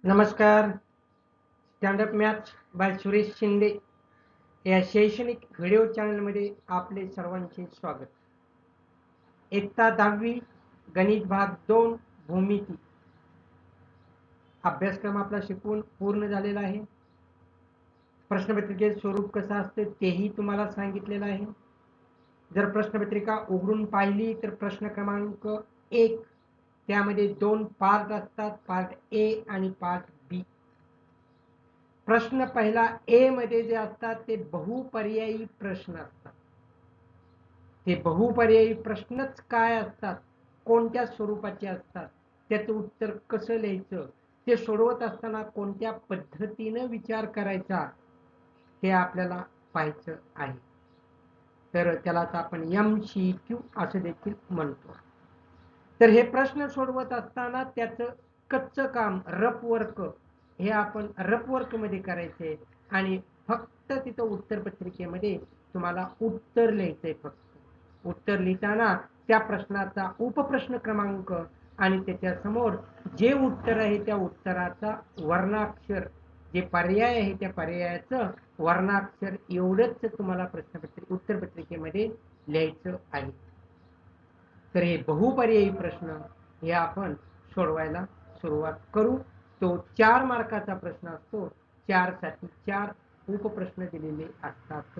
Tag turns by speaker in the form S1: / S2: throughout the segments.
S1: नमस्कार. Standup maths by Suresh Shinde या शैक्षणिक व्हिडिओ चॅनलमध्ये आपले सर्वांचे स्वागत. इयत्ता 10वी गणित भाग 2 भूमिती अभ्यासक्रम आपला शिकवून पूर्ण झालेला आहे. प्रश्नपत्रिकेचे स्वरूप कसं असतं तेही तुम्हाला सांगितलेलं आहे. जर प्रश्नपत्रिका उघडून पाहिली तर प्रश्न क्रमांक 1 त्यामध्ये 2 पार्ट असतात, पार्ट ए आणि पार्ट बी. प्रश्न पहिला ए मध्ये जे असतात ते बहुपर्यायी प्रश्न असतात. ते बहुपर्यायी प्रश्नच काय असतात, कोणत्या स्वरूपाचे असतात, त्याचं उत्तर कसं लिहायचं, ते सोडवत असताना कोणत्या पद्धतीने विचार करायचा हे आपल्याला पाहायचं आहे. तर त्यालाच आपण MCQ असं देखील म्हणतो. तर हे प्रश्न सोडवत असताना त्याचं कच्चं काम रफ वर्क हे आपण रफ वर्क मध्ये करायचे आणि फक्त तिथं उत्तर पत्रिकेमध्ये तुम्हाला उत्तर लिहायचंय. फक्त उत्तर लिहिताना त्या प्रश्नाचा उपप्रश्न क्रमांक आणि त्याच्या समोर जे उत्तर आहे त्या उत्तराचा वर्णाक्षर, जे पर्याय आहे त्या पर्यायाचं वर्णाक्षर एवढंच तुम्हाला उत्तर पत्रिकेमध्ये लिहायचं आहे. तर हे बहुपर्यायी प्रश्न हे आपण सोडवायला सुरुवात करू. तो 4 मार्काचा प्रश्न असतो. 4 साठी 4 उपप्रश्न दिलेले असतात.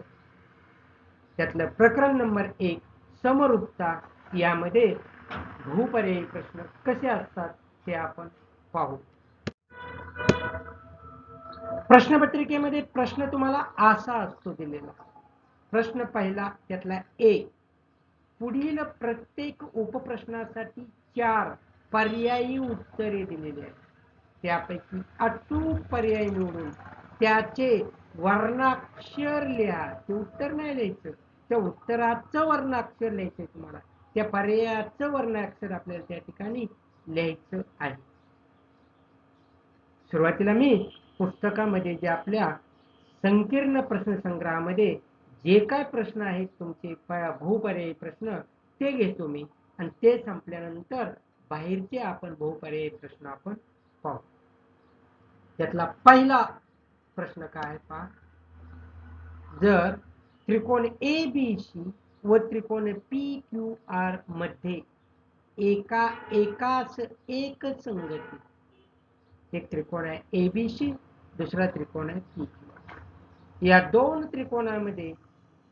S1: त्यातलं प्रकरण नंबर 1 समरूपता, यामध्ये बहुपर्यायी प्रश्न कसे असतात ते आपण पाहू. प्रश्नपत्रिकेमध्ये प्रश्न तुम्हाला असा असतो दिलेला. प्रश्न पहिला त्यातला ए, पुढील प्रत्येक उपप्रश्नासाठी 4 पर्यायी उत्तरे दिलेली आहेत. त्यापैकी अचूक पर्याय निवडून त्याचे वर्णाक्षर लिहा. ते उत्तर नाही लिहायचं, त्या उत्तराचं वर्णाक्षर लिहायचं तुम्हाला. त्या पर्यायाचं वर्णाक्षर आपल्याला त्या ठिकाणी लिहायचं आहे. सुरुवातीला मी पुस्तकामध्ये जे आपल्या संकीर्ण प्रश्नसंग्रहामध्ये जे काय प्रश्न आहेत तुमचे बहुपर्यायी प्रश्न ते घेतो मी, आणि ते संपल्यानंतर बाहेरचे आपण बहुपर्यायी प्रश्न आपण पाहू. त्यातला पहिला प्रश्न काय पहा. जर त्रिकोण ABC व त्रिकोण PQR मध्ये एकाच एक संगती, एक त्रिकोण आहे ABC, दुसरा त्रिकोण आहे PQR. या दोन त्रिकोणामध्ये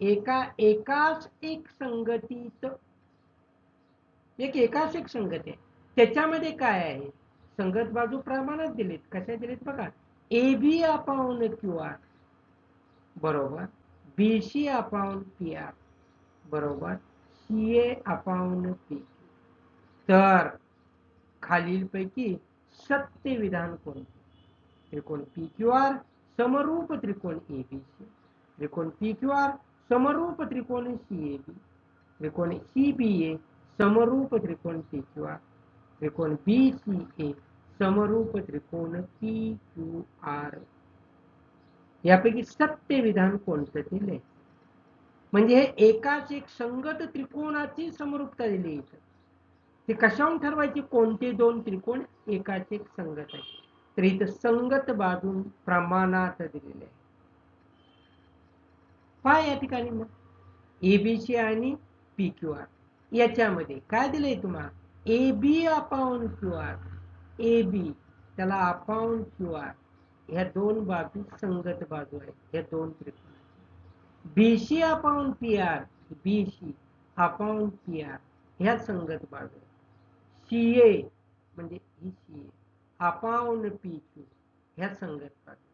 S1: एकाच एक संगतीत एकाच एक संगती आहे. त्याच्यामध्ये काय आहे, संगत बाजू प्रमाणात दिलीत. कशा दिलीत बघा. AB अपॉन QR बरोबर BC अपॉन PR बरोबर CA अपॉन PQ. तर खालीलपैकी सत्य विधान कोणते. त्रिकोण PQR समरूप त्रिकोण ABC, त्रिकोण PQR समरूप त्रिकोण CAB, त्रिकोण CBA समरूप त्रिकोण PQR, त्रिकोण BCA समरूप त्रिकोण PQR. यापैकी सत्य विधान कोणतं दिले. म्हणजे हे एकाच एक संगत त्रिकोणाची समरूपता दिली. ते कशावरून ठरवायची, कोणते दोन त्रिकोण एकाच एक संगत आहे. तर इथं संगत बाजू प्रमाणात दिलेले आहे. पहा या ठिकाणी मग ABC आणि PQR याच्यामध्ये काय दिलंय तुम्हाला. AB अपॉन QR, AB त्याला अपॉन QR, ह्या दोन बाजू संगत बाजू आहेत, ह्या दोन त्रिकोण. BC upon PR, BC upon PR ह्या संगत बाजू. CA म्हणजे ही CA अपॉन PQ ह्या संगत बाजू.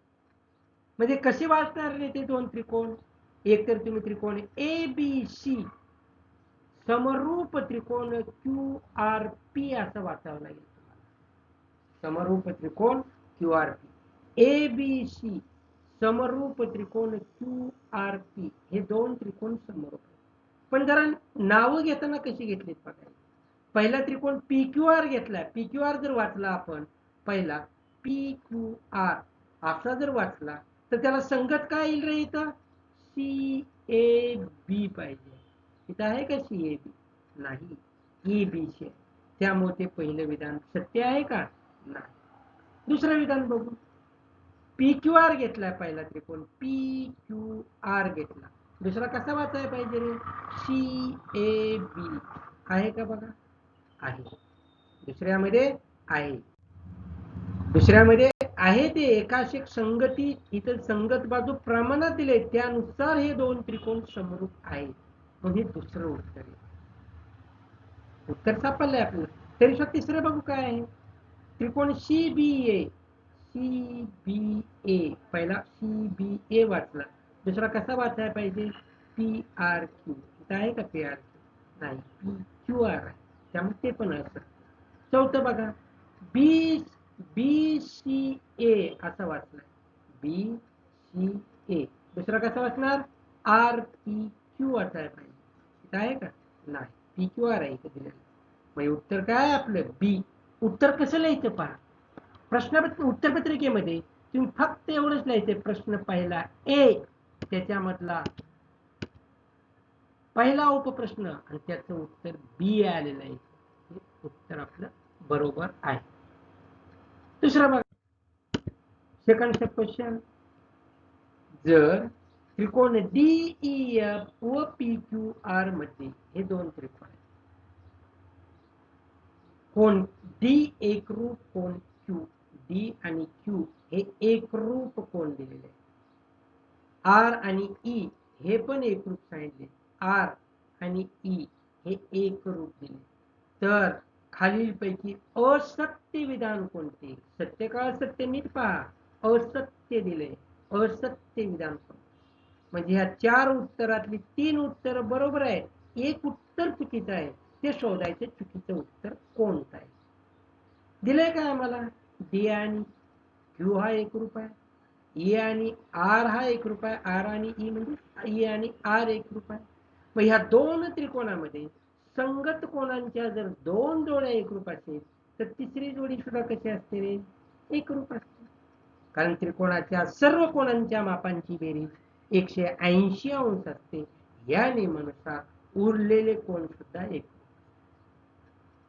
S1: म्हणजे कसे वाचणार रे ते दोन त्रिकोण. एक तर तुम्ही त्रिकोण ABC समरूप त्रिकोण QRP असं वाचावं लागेल तुम्हाला. समरूप त्रिकोण QRP, ABC समरूप त्रिकोण QRP हे दोन त्रिकोण समरूप. पण जरा नावं घेताना कशी घेतलीत बघा. पहिला त्रिकोण PQR घेतला. PQR जर वाचला आपण पहिला PQR असा जर वाचला तर त्याला संगत काय येईल रे इथं. CAB पाहिजे. इथं आहे का CAB. नाही, EBC. त्यामुळे ते पहिलं विधान सत्य आहे का. नाही. दुसरं विधान बघू. पी क्यू आर घेतलाय पहिला त्रिकोण, पी क्यू आर घेतला. दुसरा कसा वाचायला पाहिजे रे? सी ए बी आहे का बघा? आहे. दुसऱ्यामध्ये आहे. दुसऱ्यामध्ये आहे ते एकाशेक संगती, इथं संगत बाजू प्रमाणात दिले, त्यानुसार हे दोन त्रिकोण समरूप आहेत. मग हे दुसरं उत्तर आहे. उत्तर सापडलंय आपल्याला. तरी तिसरं बघू काय आहे. त्रिकोण सी बी ए, सी बी ए, पहिला सी बी ए वाचला. दुसरा कसा वाचायला पाहिजे? P R Q. इथं आहे का पी आर क्यू? नाही, पी क्यू आर आहे, त्यामुळे ते पण असं. चौथं बघा, बी बी सी ए असं वाचलंय, बी सी ए. दुसरा कसा वाचणार? आर पी क्यू वाचायला पाहिजे. इथं आहे का? नाही, पी क्यू आर आहे इथं दिलेलं. मग उत्तर काय आपलं? बी. उत्तर कसं लिहायचं पहा. उत्तरपत्रिकेमध्ये तुम्ही फक्त एवढंच लिहायचं, प्रश्न पहिला ए, त्याच्यामधला पहिला उपप्रश्न आणि त्याचं उत्तर बी आलेलं आहे. हे उत्तर आपलं बरोबर आहे. दुसरं बघा, सेकंड क्वेश्चन. जर त्रिकोण डी ई एफ व पी क्यू आर मध्ये, हे दोन त्रिकोण आहेत, कोण डी एकरूप, कोण क्यू, डी आणि क्यू हे एकरूप कोण दिलेले आहे. आर आणि ई हे पण एकरूप सांगितले, आर आणि ई हे एकरूप दिले. तर खालीलपैकी असत्य विधान कोणते? सत्य का असत्य नीट पहा. असत्य दिले, असत्य विधान कोणते? म्हणजे ह्या चार उत्तरातली तीन उत्तर बरोबर आहे, एक उत्तर चुकीचं आहे. ते शोधायचे चुकीचं उत्तर कोणतं आहे. दिलंय काय आम्हाला? डी आणि क्यू हा एकरूप आहे, ई आणि आर हा एकरूप आहे, आर आणि ई म्हणजे ई आणि आर एकरूप आहे. मग ह्या दोन त्रिकोणामध्ये संगत कोणांच्या जर दोन जोड्या एकरूप असेल तर तिसरी जोडी सुद्धा कशी असते रे? एकरूप असते. कारण त्रिकोणाच्या सर्व कोणांच्या मापांची बेरीज 180 अंश असते. या नियमानुसार उरलेले कोण सुद्धा एकरूप.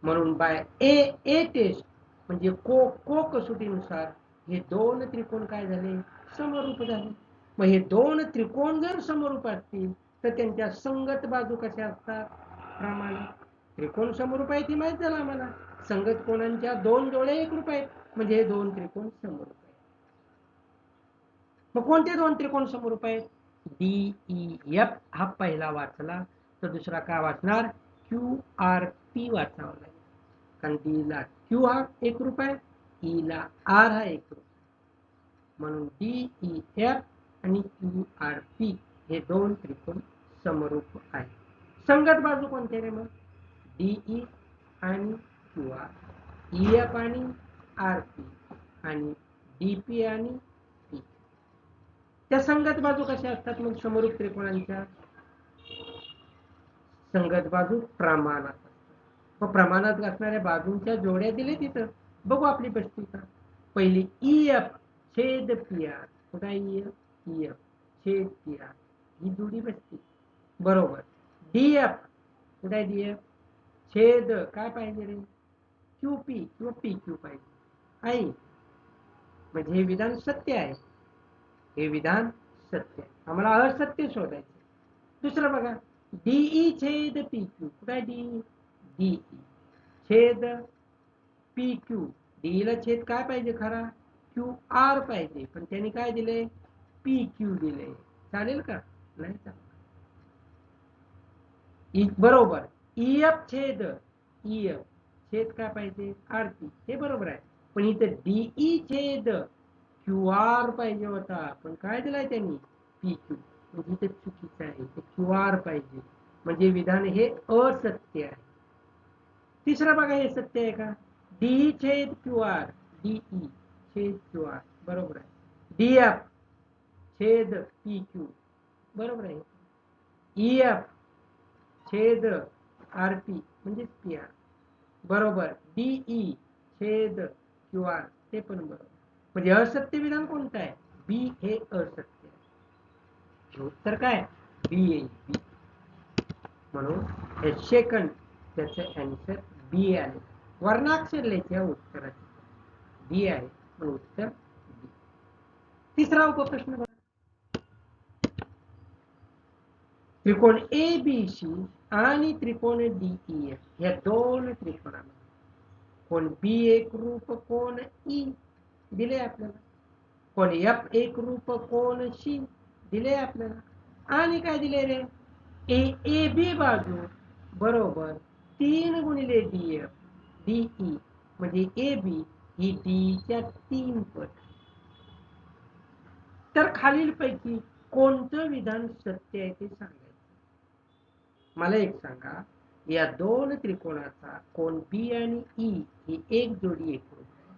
S1: म्हणून बाय ए टेस्ट म्हणजे को कसोटीनुसार हे दोन त्रिकोण काय झाले? समरूप झाले. मग हे दोन त्रिकोण जर समरूप असतील तर त्यांच्या संगत बाजू कशा असतात? प्रमाणात. त्रिकोण समरूप आहे ती माहित झालं आम्हाला. संगत कोणांच्या दोन जोड्या एकरूप आहेत, म्हणजे हे दोन त्रिकोण समरूप आहेत. मग कोणते दोन त्रिकोण समरूप आहेत? डी ई एफ हा पहिला वाचला, तर दुसरा काय वाचणार? क्यू आर पी वाचावा लागेल. कारण डी ला क्यू हा एकरूप आहे, ई ला आर हा एकरूप. म्हणून डी ई एफ आणि क्यू आर पी हे दोन त्रिकोण समरूप आहेत. संगत बाजू कोणते रे? मग डीई आणि क्यू आर, ई एफ आणि आर पी आणि डी पी आणि पी. त्या संगत बाजू कशा असतात मग समरूप त्रिकोणांच्या? संगत बाजू प्रमाणात असतात. मग प्रमाणात असणाऱ्या बाजूंच्या जोड्या दिले तिथं. बघू आपली बसती का. पहिली ई एफ छेद पी आर, कुठे ई एफ छेद पी आर, ही जोडी बसते बरोबर. डी एफ कुठे डी एफ छेद काय पाहिजे रे? क्यू पी किंवा पी क्यू पाहिजे आहे. म्हणजे हे विधान सत्य आहे, हे विधान सत्य आहे. आम्हाला असत्य शोधायचे. दुसरं बघा, डीई छेद पी क्यू, कुठे डी डीई छेद पी क्यू. डी ला छेद काय पाहिजे खरा? क्यू आर पाहिजे, पण त्यांनी काय दिले? पी क्यू दिले. चालेल का? नाही चालेल. बरोबर. ई एफ छेद ई एफ छेद काय पाहिजे? आर पी, हे बरोबर आहे. पण इथं डीई छेद क्यू आर पाहिजे होता, पण काय दिलाय त्यांनी? P Q. म्हणजे इथे चुकीचं आहे, क्यू आर पाहिजे. म्हणजे विधान हे असत्य आहे. तिसरं बघा, हे सत्य आहे का? डी छेद क्यू आर, डीई छेद क्यू आर बरोबर आहे. डी एफ छेद पी क्यू बरोबर आहे. ई एफ छेद आर पी म्हणजे पी आर बरोबर. डीई छेद क्यू आर ते पण बरोबर. म्हणजे असत्य विधान कोणतं आहे? बी हे असत्य आहे. उत्तर काय? बी येईल, बी. म्हणून हे सेकंड त्याचं आन्सर बी आले. वर्णाक्षर लिहायचे उत्तराचे बी आहे. म्हणून उत्तर बी. तिसरा उपप्रश्न बघा. त्रिकोण ABC आणि त्रिकोण DEF या दोन त्रिकोणामध्ये कोण बी एकरूप कोण ई दिले आपल्याला, कोण एफ एकरूप कोण सी दिले आपल्याला, आणि काय दिले रे, ए बी बाजू बरोबर 3 गुणिले DF DE म्हणजे ए बी ही डीच्या 3 पट. तर खालीलपैकी कोणतं विधान सत्य आहे ते सांगायचं. मला एक सांगा, या दोन त्रिकोणाचा कोण बी आणि ई ही एक जोडी एकरूप आहे,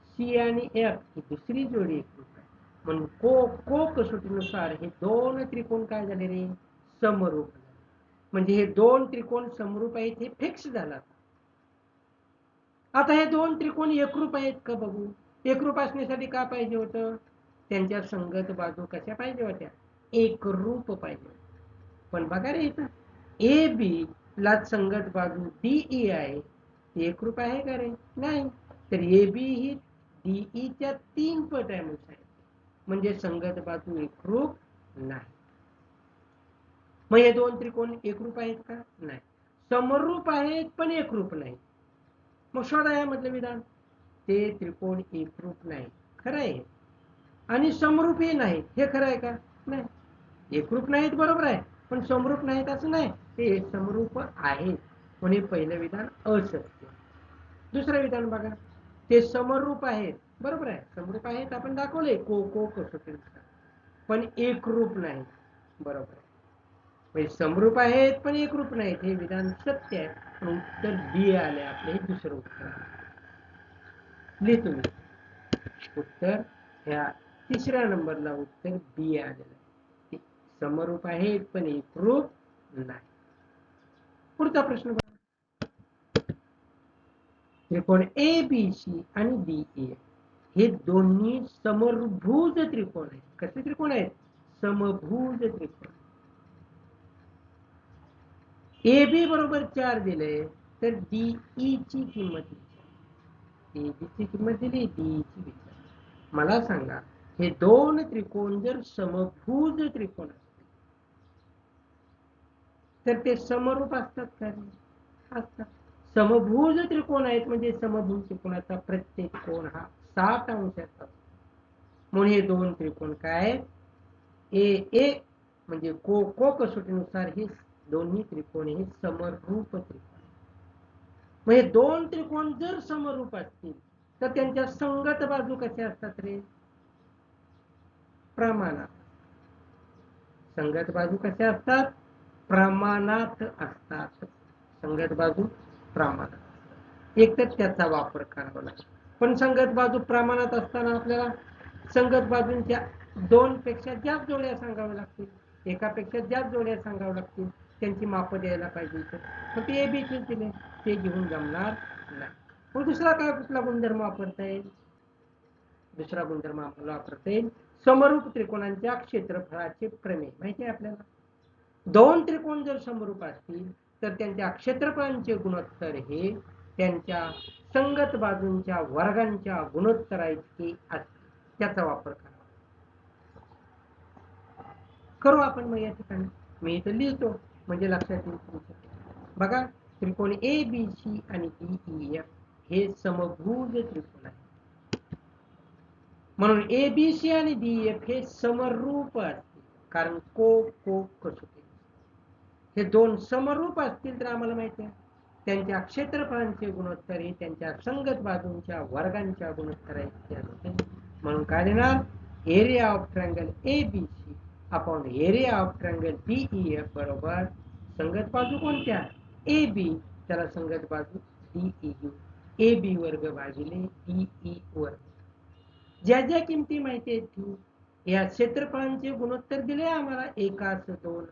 S1: सी आणि एफ ही दुसरी जोडी एकरूप आहे, म्हणून को कसोटीनुसार हे दोन त्रिकोण काय झाले रे, समरूप झाले. म्हणजे हे दोन त्रिकोण समरूप आहेत हे फिक्स झालं. आता हे दोन त्रिकोण एकरूप आहेत का बघू. एकरूप असण्यासाठी का पाहिजे होतं, त्यांच्या संगत बाजू कशा पाहिजे होत्या, एकरूप पाहिजे. पण बघा रे, इथं ए बी ला संगत बाजू डीई आहे, ती एकरूप आहे का रे, नाही. तर ए बी ही डीईच्या 3 पट आहे म्हणजे संगत बाजू एकरूप नाही. मग हे दोन त्रिकोण एकरूप आहेत का, नाही. समरूप आहेत पण एकरूप नाही. मग शोधा यामधलं विधान. ते त्रिकोण एकरूप नाही खरं आहे, आणि समरूपही नाही हे खरं आहे का, नाही. एकरूप नाहीत बरोबर आहे, पण समरूप नाहीत असं नाही, ते समरूप आहेत म्हणून पहिलं विधान असत्य. दुसरं विधान बघा, ते समरूप आहेत बरोबर आहे, समरूप आहेत आपण दाखवले को कसोटीनुसार, पण एकरूप नाही बरोबर आहे. म्हणजे समरूप आहेत पण एकरूप नाहीत हे विधान सत्य आहे, म्हणून उत्तर बी आले आपले. दुसरं उत्तर लिहितो मी. उत्तर ह्या तिसऱ्या नंबरला उत्तर बी आलेलं आहे, समरूप आहेत पण एकरूप नाही. पुढचा प्रश्न बघा. त्रिकोण ABC आणि DE हे दोन्ही समभुज त्रिकोण आहेत. कसे त्रिकोण आहेत, समभुज त्रिकोण. AB बरोबर 4 दिले तर DE ची किंमत विचार, AB ची किंमत दिली, DE ची विचार. मला सांगा, हे दोन त्रिकोण जर समभुज त्रिकोण असतील तर ते समरूप असतात का, असतात. समभुज त्रिकोण आहेत म्हणजे समभुज त्रिकोणाचा प्रत्येक कोण हा 60 अंशाचा, म्हणून हे दोन त्रिकोण काय, ए म्हणजे को कसोटीनुसार हे दोन्ही त्रिकोण हे समरूप त्रिकोण. मग हे दोन त्रिकोण जर समरूप असतील तर त्यांच्या संगत बाजू कशा असतात रे, प्रमाणात. संगत बाजू कशा असतात, प्रमाणात असतात. संगत बाजू प्रमाणात, एक तर त्याचा वापर करावा लागतो. पण संगत बाजू प्रमाणात असताना आपल्याला संगत बाजूंच्या 2 पेक्षा जास्त जोड्या सांगाव्या लागतील, एकापेक्षा जास्त जोड्या सांगाव्या लागतील, त्यांची माप द्यायला पाहिजे. फक्त ए बी दिले ते घेऊन जमणार नाही. मग दुसरा काय कुठला गुणधर्म वापरता येईल, दुसरा गुणधर्म आपल्याला वापरता येईल समरूप त्रिकोणांच्या क्षेत्रफळाचे प्रमेय. माहिती आहे आपल्याला, दोन त्रिकोण जर समरूप असतील तर त्यांच्या क्षेत्रफळांचे गुणोत्तर हे त्यांच्या संगत बाजूंच्या वर्गांच्या गुणोत्तराइतके असते. त्याचा वापर करू आपण. मग या ठिकाणी मी इथं लिहितो म्हणजे लक्षात येईल. बघा, त्रिकोण ABC आणि DEF हे समभुज त्रिकोण आहे, म्हणून ABC आणि DEF हे समरूप असतील, कारण को कसोटी. हे दोन समरूप असतील तर आम्हाला माहिती आहे त्यांच्या क्षेत्रफळांचे गुणोत्तर हे त्यांच्या संगत बाजूंच्या वर्गांच्या गुणोत्तराइतके असते. म्हणून काय देणार, area of triangle ABC upon area of triangle DEF बरोबर संगत बाजू कोणत्या, AB, त्याला संगत बाजू DEU, AB वर्ग भागिले DE वर्ग. ज्या ज्या किमती माहिती आहेत या क्षेत्रफळांचे गुणोत्तर दिले आम्हाला, 1:2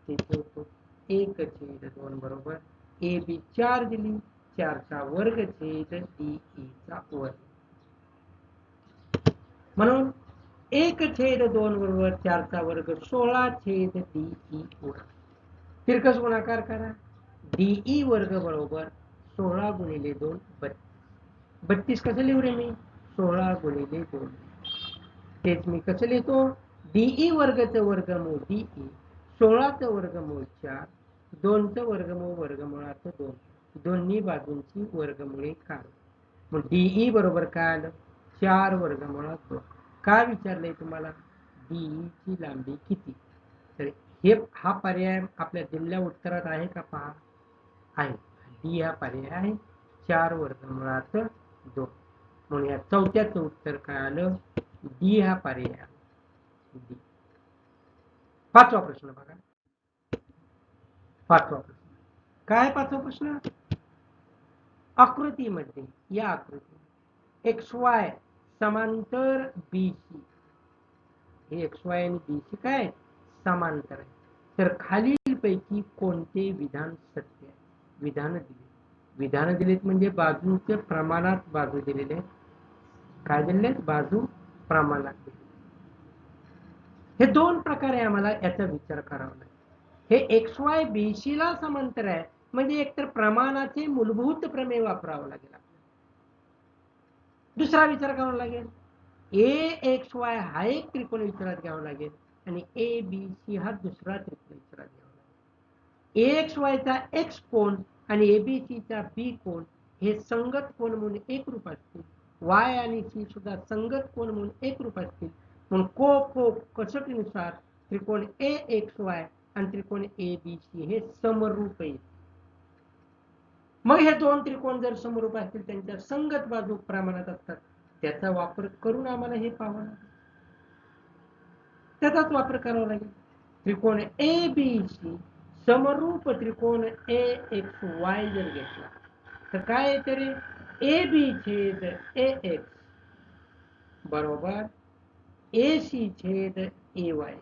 S1: तिथे होतो 1/2 बरोबर AB 4 दिली, 4चा वर्ग छेद DE चा वर्ग, म्हणून 1/2 बरोबर 4चा वर्ग 16 छेद DE वर्ग. तिरकस गुणाकार करा, DE वर्ग बरोबर 16 गुणिले 2 32. 32 कसं लिहू रे मी, 16 गुणिले 2. तेच मी कसं लिहितो, डीई वर्गचं वर्गमूळ डीई, 16चं वर्गमूळ 4, 2चं वर्गमूळ वर्गमुळाचं 2, दोन्ही बाजूंची वर्गमुळे काढू. मग डीई बरोबर काय आलं, 4 वर्गमुळात 2. काय विचारलंय तुम्हाला, डीई ची लांबी किती. तर हे हा पर्याय आपल्या दिलेल्या उत्तरात आहे का, पहा आहे. डी हा पर्याय आहे, 4 वर्गमुळात 2. म्हणून या चौथ्याचं उत्तर काय आलं, डी हा पर्याय. डी. पाचवा प्रश्न बघा. पाचवा प्रश्न काय, पाचवा प्रश्न, आकृतीमध्ये, या आकृती एक्स वाय समांतर बीसी, हे एक्स वाय आणि बीसी काय समांतर आहे. तर खालीलपैकी कोणते विधान सत्य आहे. विधान दिले, विधान दिलेत म्हणजे बाजूचे प्रमाणात बाजू दिलेले, काय दिलेत, बाजू प्रमाणात दिले. हे दोन प्रकारे आम्हाला याचा विचार करावा लागेल. हे एक्स वाय बीसी ला समांतर आहे म्हणजे एकतर प्रमाणाचे मूलभूत प्रमेय वापरावं लागेल. दुसरा विचार करावा लागेल, ए एक्स वाय हा एक त्रिकोण विचारात घ्यावा लागेल आणि ए बी सी हा दुसरा त्रिकोण विचारात घ्यावा लागेल. ए एक्स वायचा एक्स कोण आणि ए बी सीचा बी कोण हे संगत कोण म्हणून एकरूप असतील, वाय आणि सी सुद्धा संगत कोण म्हणून एकरूप असतील. म्हणून को कसोटीनुसार त्रिकोण ए एक्स वाय आणि त्रिकोण ए बी सी हे समरूप आहेत. मग हे दोन त्रिकोण जर समरूप असतील, त्यांच्या संगत बाजू प्रमाणात असतात, त्याचा वापर करून आम्हाला हे पाहावं लागेल, त्याचाच वापर करावा लागेल. त्रिकोण ए बी सी समरूप त्रिकोण ए एक्स वाय जर घेतला तर काय येते रे, ए बी छेद ए एक्स बरोबर ए सी छेद ए वाय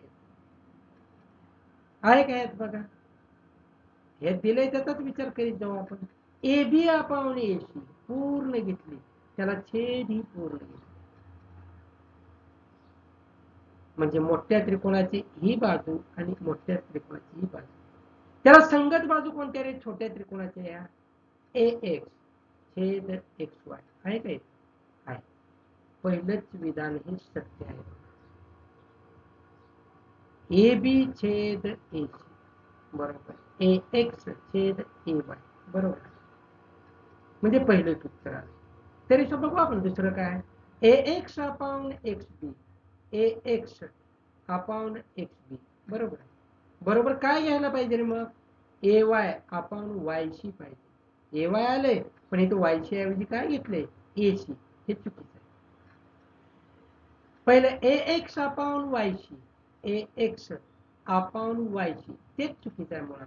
S1: आहे काय बघा. हे दिले त्याचाच विचार करीत जाऊ आपण. ए बी आपण ए सी पूर्ण घेतली, त्याला छेद ही पूर्ण घेतली, म्हणजे मोठ्या त्रिकोणाची ही बाजू आणि मोठ्या त्रिकोणाची ही बाजू, त्याला संगत बाजू कोणत्या रे, छोट्या त्रिकोणाच्या या ए एक्स छेद एक्स वाय आहे काय, आहे. पहिलंच विधान हे सत्य आहे. ए बी छेद ए सी बरोबर ए एक्स छेद ए वाय बरोबर, म्हणजे पहिलंच उत्तर आलं. तरी बघू आपण दुसरं काय, ए एक्स अपॉन एक्स बी, ए एक्स अपॉन एक्स बी बरोबर, बरोबर काय घ्यायला पाहिजे रे मग, ए वाय अपॉन वाय सी पाहिजे. ए वाय आले पण इथे वाय सी ऐवजी काय घेतलंय, ए सी, हे चुकीचं आहे. पहिलं ए एक्स अपॉन वाय सी, ए एक्स अपॉन वाय सी तेच चुकीचं आहे मुळात,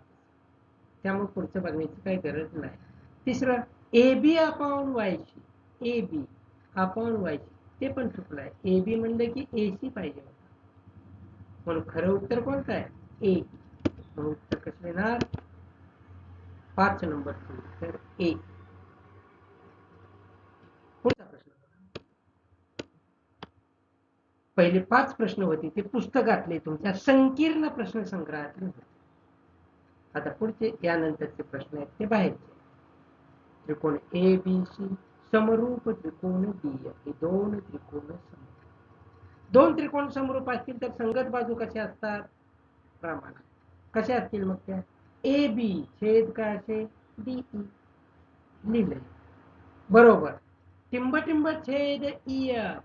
S1: त्यामुळे पुढचं बघण्याची काही गरज नाही. तिसरं A B upon Y C, A B upon Y C ते पण चुकलं आहे. ए बी म्हणलं की ए सी पाहिजे होतं, म्हणून खरं उत्तर कोणतं आहे, ए. म्हणून उत्तर कसं येणार, 5 नंबरचं उत्तर ए. पुढचा प्रश्न, पहिले 5 प्रश्न होते ते पुस्तकातले तुमच्या संकीर्ण प्रश्न संग्रहातले होते. आता पुढचे यानंतरचे प्रश्न आहेत ते बाहेरचे. त्रिकोण ए बी सी समरूप त्रिकोण डी हे दोन त्रिकोण समरूप, दोन त्रिकोण समरूप असतील तर संगत बाजू कशा असतात, प्रमाणात. कशा असतील मग त्या, ए बी छेद काय असेल, डी ई लिहिले बरोबर, टिंब टिंब छेद ई एफ,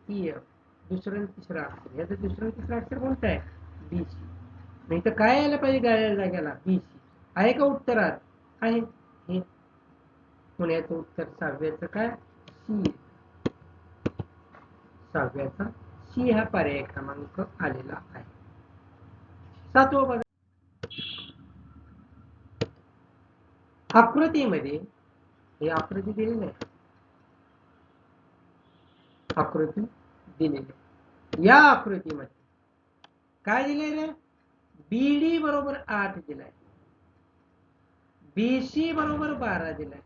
S1: ई एफ दुसरं तिसरं अक्षर, याचं दुसरं तिसरं अक्षर कोणतं आहे, बी सी. नाही तर काय यायला पाहिजे गाळ्या जाग्याला, बी सी आहे का उत्तरात, आहे हे. पुण्याचं उत्तर 6व्याचं काय, सी. 6व्याचा सी हा पर्याय क्रमांक आलेला आहे. 7वं बघा, आकृतीमध्ये, हे आकृती दिलेली आहे, आकृती दिलेली, या आकृतीमध्ये काय दिले रे, बीडी बरोबर 8 दिलाय, बीसी बरोबर 12 दिलाय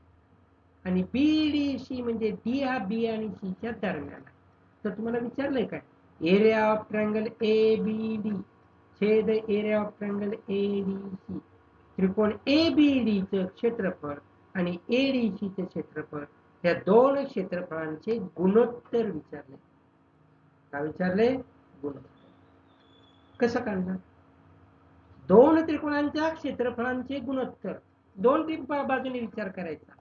S1: आणि बीडीसी म्हणजे डी हा बी आणि सी च्या दरम्यान आहे. तर तुम्हाला विचारलंय काय, area of triangle A B D छेद area of triangle A D C, त्रिकोण ए बी डी चं क्षेत्रफळ आणि ए डी सी चे क्षेत्रफळ या दोन क्षेत्रफळांचे गुणोत्तर विचारले. काय विचारले? गुणोत्तर. कसं काढणार? दोन त्रिकोणांच्या क्षेत्रफळांचे गुणोत्तर दोन बाजूने विचार करायचा.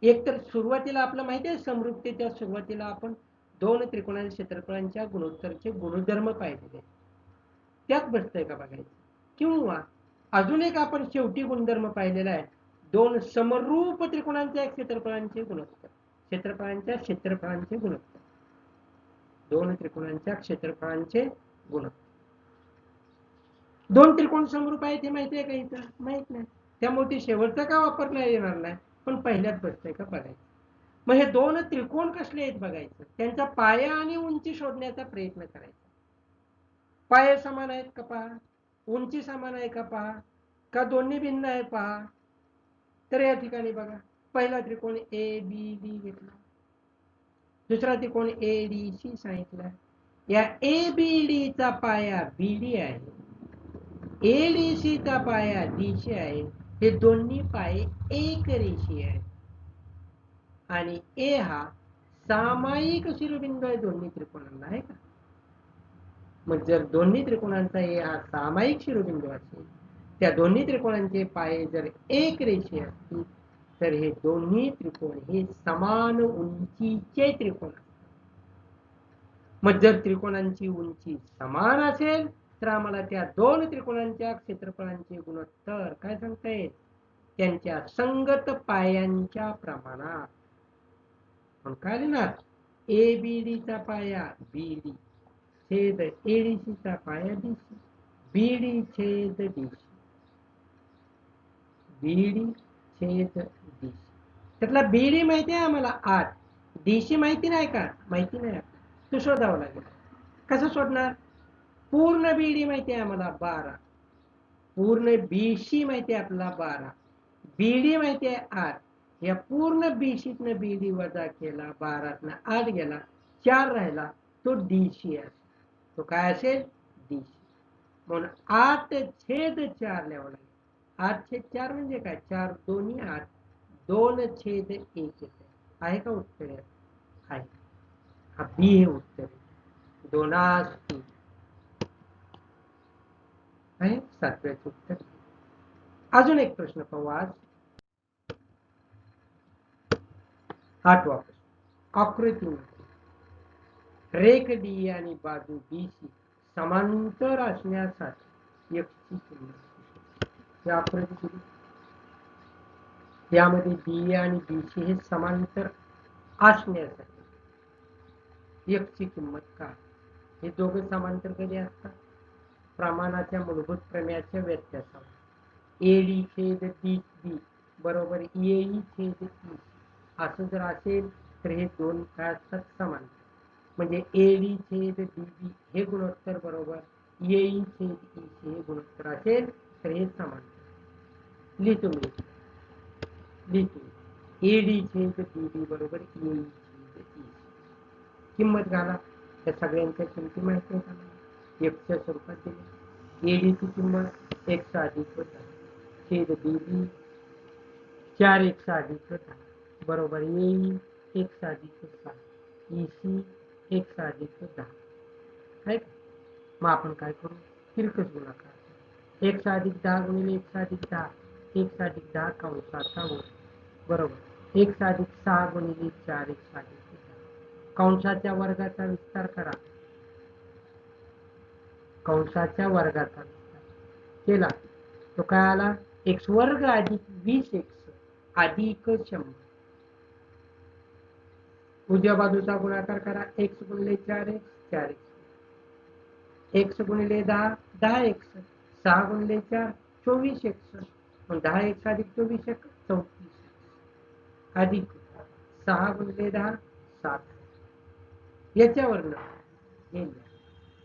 S1: एक तर सुरुवातीला आपलं माहिती आहे समरूपतेच्या सुरुवातीला आपण दोन त्रिकोणांच्या क्षेत्रफळांच्या गुणोत्तरचे गुणधर्म पाहिलेले, त्यात बसतंय का बघायचं. किंवा अजून एक आपण शेवटी गुणधर्म पाहिलेला आहे, दोन समरूप त्रिकोणांच्या क्षेत्रफळांचे गुणोत्तर. क्षेत्रफळांचे गुणोत्तर, दोन त्रिकोणांच्या क्षेत्रफळांचे गुणोत्तर. दोन त्रिकोण समरूप आहेत हे माहिती आहे का? इथं माहित नाही, त्यामुळे शेवटचा का वापरता येणार नाही, पण पहिल्यात बसतंय का बघायचं. मग हे दोन त्रिकोण कसले आहेत बघायचं, त्यांचा पाया आणि उंची शोधण्याचा प्रयत्न करायचा. पाये समान आहेत का पहा, उंची समान आहे का पहा, का दोन्ही भिन्न आहे पहा. तर या ठिकाणी बघा, पहिला त्रिकोण ए बी डी घेतला, दुसरा त्रिकोण ए डी सी सांगितला. या ए बी डी चा पाया बी डी आहे, एडीसी चा पाया डीसी आहे. हे दोन्ही पाये एक रेषीय आहे आणि ए हा सामायिक शिरोबिंदू आहे दोन्ही त्रिकोणांना, आहे का? मग जर दोन्ही त्रिकोणांचा ए हा सामायिक शिरोबिंदू असेल, त्या दोन्ही त्रिकोणांचे पाये जर एक रेषीय असतील, तर हे दोन्ही त्रिकोण हे समान उंचीचे त्रिकोण असतात. मग जर त्रिकोणांची उंची समान असेल तर आम्हाला त्या दोन त्रिकोणांच्या क्षेत्रफळांचे गुणोत्तर काय सांगता येईल, त्यांच्या संगत पायांच्या प्रमाणात. पण काय लिहिणार? ए बी डी चा पाया बी डी छेद एडीसी चा पाया डीसी, बी डी छेद डीसी, बी डी छेद डीसी. त्यातला बी डी माहिती आहे आम्हाला 8, डीसी माहिती नाही का? माहिती नाही, तो शोधावं लागेल. कसं शोधणार? पूर्ण बीडी माहिती आहे आम्हाला 12, पूर्ण बीसी माहिती आहे आपल्याला 12, बीडी माहिती आहे 8. या पूर्ण बीसीतनं बीडी वजा केला, 12तनं 8 गेला, 4 राहिला, तो डीसी असेल. तो काय असेल? डीसी. म्हणून 8/4 लिहावं लागेल. 8/4 म्हणजे काय? 4 दोन्ही 8, 2/1 येते. आहे का उत्तर? आहे. हा बी हे उत्तर आहे. 2/3 आहे 7व्याचे उत्तर. अजून एक प्रश्न पाहू आज, 8वा प्रश्न. आकृतीमध्ये रेख डी आणि बाजू बीसी समांतर असण्यासाठी एक्सची किंमत. या आकृती यामध्ये बी आणि बीसी हे समांतर असण्यासाठी एक्सची किंमत काय? हे दोघे समांतर कधी असतात? प्रमाणाच्या मूलभूत प्रमेयाच्या व्यत्यासावर. एडी छेद बी बी बरोबर एई छेद ई असं जर असेल तर हे दोन काय असतात? समांतर. म्हणजे एडी छेद बी बी हे गुणोत्तर बरोबर एई छेद ई हे गुणोत्तर असेल तर हे समांतर. लिहितो एडी छेद बी बी बरोबर एई छेद ई. किंमत घाला. त्या सगळ्यांच्या किमती माहिती आहे का? एक्सच्या स्वरूपात दिली. एडीची किंमत एक्स अधिक 10 छेद बीबी 4x अधिक 10 बरोबर येईल एक्स अधिक 6 ईसी एक्स अधिक 10 आहे. मग आपण काय करू? तिरकस गुणाकार. एक्स अधिक 10 गुणिले एक्स अधिक 10, एक्स अधिक 10 कंसाचा वर्ग बरोबर एक्स अधिक 6 गुणिले 4x अधिक 10. कंसाच्या वर्गाचा विस्तार करा. कंसाच्या वर्गाचा विस्तार केला तो काय आला? एक्स वर्ग अधिक 20x अधिक 100. उजव्या बाजूचा गुणाकार करा. एक्स गुणिले 4x 4x, एक्स गुणिले 10 10x, 6 गुणिले 4 24x, 10x अधिक 24x 34 अधिक 6 गुणिले 10 7. याच्यावरनं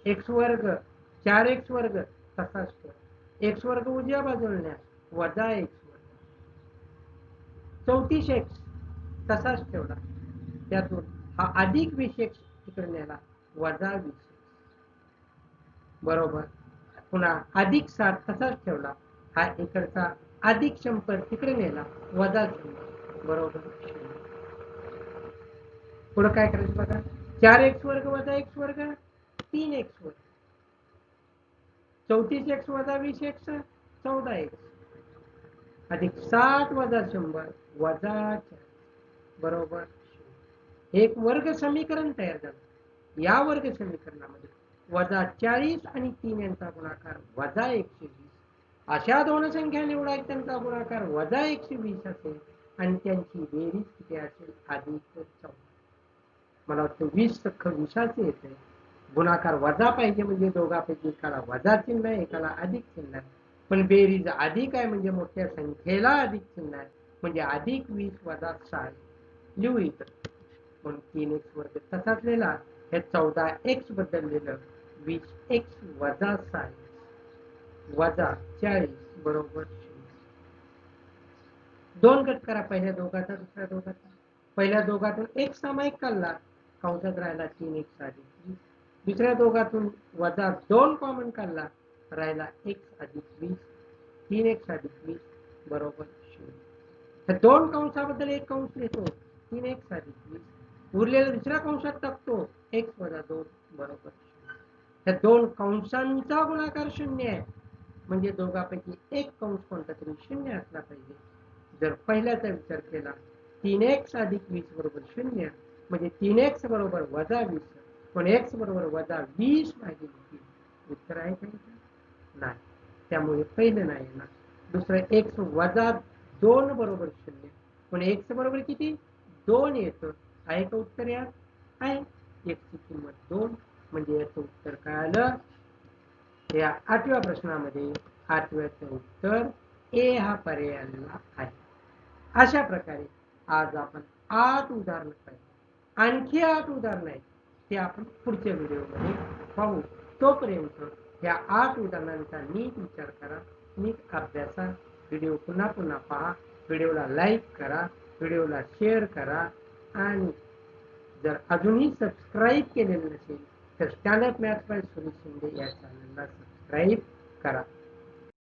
S1: एक्स वर्ग 4x वर्ग तसाच ठेवा. एक्स वर्ग उजव्या बाजूला न्या, वजा एक्स वर्ग 34x तसाच ठेवला. त्यातून हा अधिक 20x तिकडे नेला, वजा 20x बरोबर. पुन्हा अधिक 7 तसाच ठेवला. हा इकडचा अधिक 100 तिकडे नेला, वजा 0 बरोबर. पुढे काय करायचं बघा, 4x वर्ग वजा x वर्ग 3x वर्ग, 34x वजा 20x 14x, अधिक 60 वजा 100 वजा 4 बरोबर एक वर्ग समीकरण तयार झालं. या वर्ग समीकरणामध्ये वजा 40 आणि 3 यांचा गुणाकार वजा 120, अशा दोन संख्या निवडा त्यांचा गुणाकार वजा 120 असेल आणि त्यांची बेरीज किती असेल अधिक 14. मला वाटतं 20 सख्ख 20चे येते. गुणाकार वजा पाहिजे म्हणजे दोघांपैकी एकाला वजा चिन्ह आहे एकाला अधिक चिन्ह आहे, पण बेरीज अधिक आहे म्हणजे मोठ्या संख्येला अधिक चिन्ह आहे, म्हणजे अधिक 20 वजा 6 लिहू इथं. म्हणून 3x वर्ग तसाच लिहिला, हे 14x बदललेलं 20x वजा 6 वजा 40 बरोबर 0. दोन गट करा, पहिल्या दोघाचा दुसऱ्या दोघाचा. पहिल्या दोघातून एक सामायिक काढला, कंसात राहिला 3x अधिक 20. दुसऱ्या दोघातून वजा 2 कॉमन काढला, राहिला x अधिक 20. 3x अधिक 20 बरोबर 0. तर दोन कंसाबद्दल एक कंस लिहितो, 3x अधिक 20. उरलेला दुसऱ्या कंसात टाकतो, x वजा 2 बरोबर 0. त्या दोन कंसांचा गुणाकार 0 आहे म्हणजे दोघांपैकी एक कंस कोणता तरी 0 असला पाहिजे. जर पहिल्याचा विचार केला, 3x अधिक 20 बरोबर 0 म्हणजे 3x बरोबर वजा 20, पण x बरोबर वजा 20 भागिले 3 उत्तर आहे का नाही, त्यामुळे पहिलं नाही येणार. दुसरं x वजा 2 बरोबर 0, पण x बरोबर किती 2 येतं, आहे का उत्तर यात आहे. x ची किंमत 2 म्हणजे याचं उत्तर काय आलं, या 8व्या प्रश्नामध्ये 8व्याचं उत्तर ए हा पर्याय आलेला आहे. अशा प्रकारे आज आपण 8 उदाहरणं पाहिली. आणखी 8 उदाहरणं आहेत ते आपण पुढच्या व्हिडिओमध्ये पाहू. तोपर्यंत या 8 उदाहरणांचा नीट विचार करा, नीट अभ्यासा. व्हिडिओ पुन्हा पुन्हा पहा, व्हिडिओला लाईक करा, व्हिडिओला शेअर करा आणि जर अजूनही सबस्क्राईब केलेलं नसेल तर standup maths by Suresh Shinde या चॅनलला सबस्क्राईब करा.